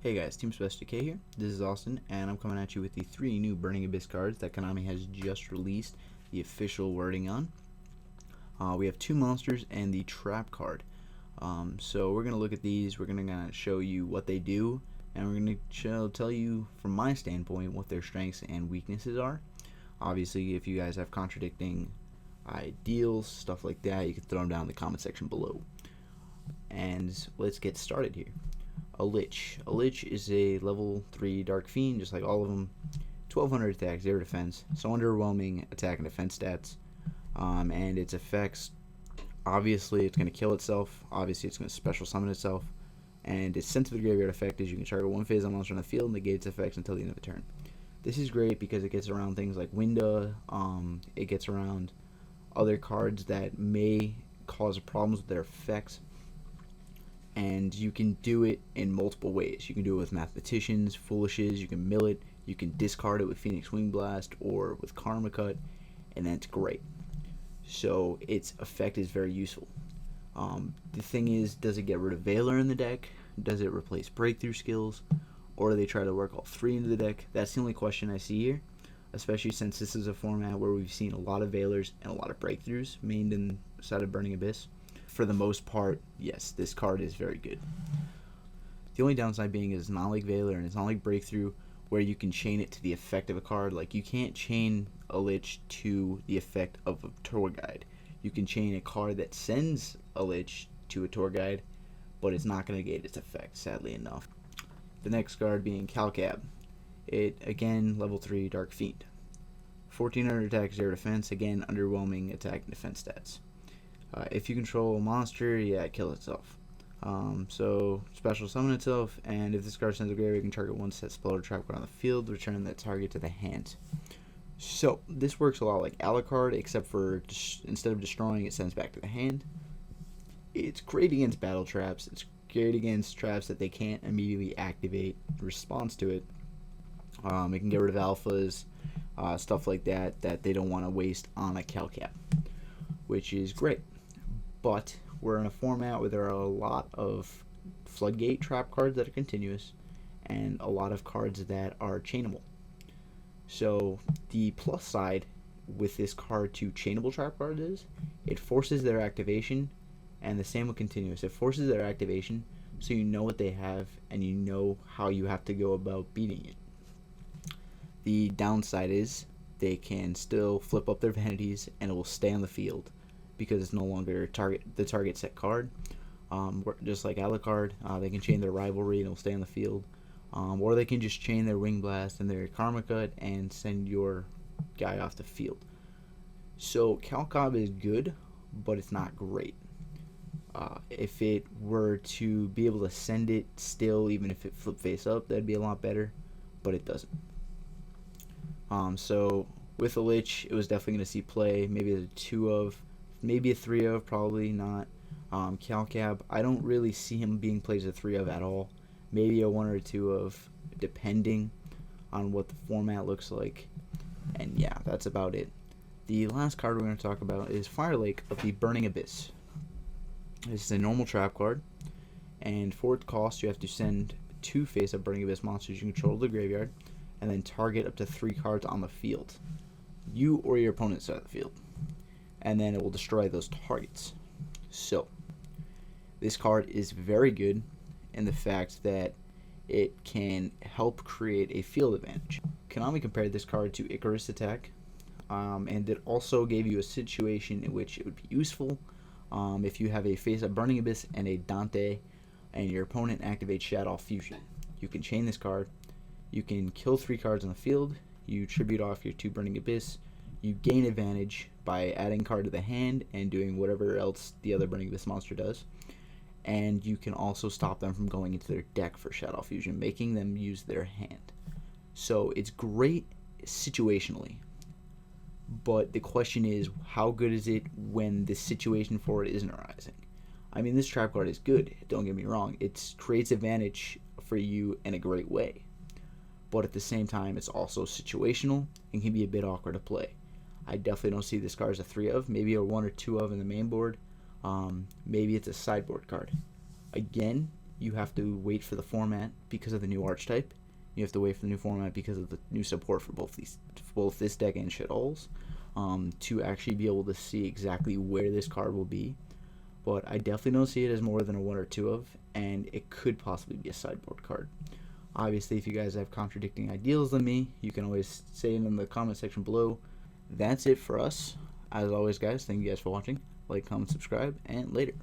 Hey guys, Team Special K here. This is Austin, and I'm coming at you with the 3 new Burning Abyss cards that Konami has just released the official wording on. We have 2 monsters and the trap card. So we're going to look at these, we're going to show you what they do, and we're going to tell you from my standpoint what their strengths and weaknesses are. Obviously, if you guys have contradicting ideals, stuff like that, you can throw them down in the comment section below. And let's get started here. A Lich. A Lich is a level 3 Dark Fiend, just like all of them. 1200 attack, 0 defense, so underwhelming attack and defense stats. And its effects, obviously it's going to kill itself, obviously it's going to special summon itself, and its sent to the graveyard effect is you can target one phase on monster on the field and negate its effects until the end of the turn. This is great because it gets around things like Winda, it gets around other cards that may cause problems with their effects. And you can do it in multiple ways. You can do it with Mathematicians, Foolishes, you can mill it, you can discard it with Phoenix Wing Blast or with Karma Cut, and that's great. So its effect is very useful. The thing is, does it get rid of Veiler in the deck? Does it replace breakthrough skills? Or do they try to work all 3 into the deck? That's the only question I see here, especially since this is a format where we've seen a lot of Veilers and a lot of breakthroughs mained inside of Burning Abyss. For the most part, yes, this card is very good. The only downside being is it's not like Veiler and it's not like Breakthrough where you can chain it to the effect of a card. Like, you can't chain a Lich to the effect of a tour guide. You can chain a card that sends a Lich to a tour guide, but it's not going to negate its effect, sadly enough. The next card being Calcab. It, again, level 3 Dark Fiend. 1400 attack, 0 defense, again, underwhelming attack and defense stats. If you control a monster, yeah, it kills itself. So special summon itself, and if this card sends a graveyard, you can target one set spell or trap card on the field, return that target to the hand. So this works a lot like Alucard, except for instead of destroying, it sends back to the hand. It's great against battle traps. It's great against traps that they can't immediately activate in response to it. It can get rid of alphas, stuff like that they don't want to waste on a Calcab, which is great. But we're in a format where there are a lot of Floodgate trap cards that are continuous and a lot of cards that are chainable. So the plus side with this card to chainable trap cards is it forces their activation, and the same with continuous. It forces their activation so you know what they have and you know how you have to go about beating it. The downside is they can still flip up their vanities and it will stay on the field, because it's no longer the target set card. Just like Alucard, they can chain their rivalry and it'll stay on the field. Or they can just chain their Wing Blast and their Karma Cut and send your guy off the field. So Calcab is good, but it's not great. If it were to be able to send it still, even if it flipped face up, that'd be a lot better, but it doesn't. So with a Lich, it was definitely going to see play, maybe a 2 of, maybe a 3 of, probably not. Calcab, I don't really see him being played as a 3 of at all. Maybe a 1 or 2 of, depending on what the format looks like. And yeah, that's about it. The last card we're going to talk about is Firelake of the Burning Abyss. This is a normal trap card, and for its cost, you have to send 2 face-up Burning Abyss monsters you control to the graveyard, and then target up to 3 cards on the field. You or your opponent's side of the field. And then it will destroy those targets. So this card is very good in the fact that it can help create a field advantage. Konami compared this card to Icarus Attack, and it also gave you a situation in which it would be useful if you have a face-up Burning Abyss and a Dante, and your opponent activates Shadow Fusion. You can chain this card, you can kill 3 cards on the field, you tribute off your 2 Burning Abyss, you gain advantage by adding a card to the hand and doing whatever else the other Burning Abyss monster does. And you can also stop them from going into their deck for Shadow Fusion, making them use their hand. So it's great situationally. But the question is, how good is it when the situation for it isn't arising? I mean, this trap card is good, don't get me wrong. It creates advantage for you in a great way. But at the same time, it's also situational and can be a bit awkward to play. I definitely don't see this card as a 3 of, maybe a 1 or 2 of in the main board. Maybe it's a sideboard card. Again, You have to wait for the format because of the new archetype. You have to wait for the new format because of the new support for both this deck and Shaddolls, to actually be able to see exactly where this card will be. But I definitely don't see it as more than a 1 or 2 of, and it could possibly be a sideboard card. Obviously, if you guys have contradicting ideals than me, you can always say it in the comment section below. That's it for us. As always, guys, thank you guys for watching. Like, comment, subscribe, and later.